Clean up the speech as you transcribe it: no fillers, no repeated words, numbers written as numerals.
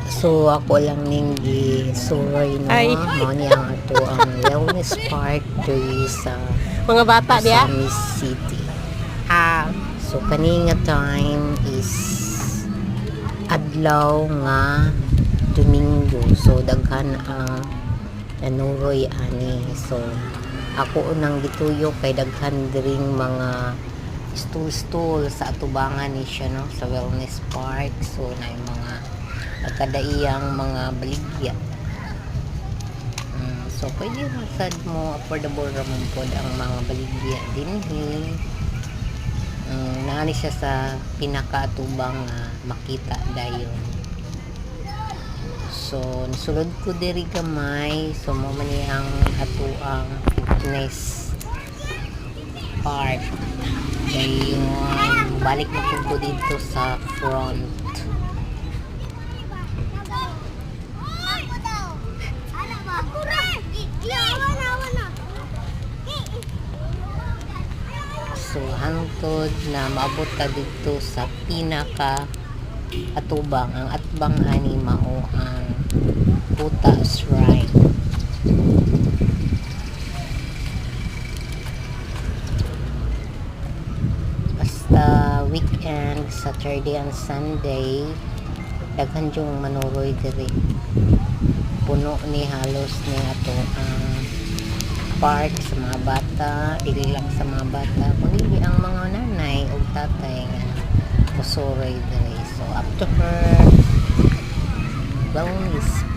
So ako lang ning gisuroy no, Ay. mao niya ang ato ang wellness park diri sa Mga bata diya. Miss City. Ah, So kani nga time is adlaw nga Domingo. So daghan ang nanuroy ani. So ako unang gituyo kay daghan diring mga stool sa atubangan ni siya no sa wellness park. So na yung mga nagkadaiyang mga baligya. So pwede masad mo affordable ramon pod ang mga baligya dinhi. Naani siya sa pinakaatubang makita dayon. So nisulod ko diri gamay. So mo man ang atuang fitness park. Dayon balik na ko dito sa front. So hangtod na maabot ka dito sa pinaka atubang ang atbang ani mao ang Kuta Shrine. Basta weekend, Saturday and Sunday daghan yung manuroy diri. Puno ni halos ni ato ang park sa mga bata, dili lang sa mga bata, kundi ang mga nanay o tatay nga musuroy diri. So after her wellness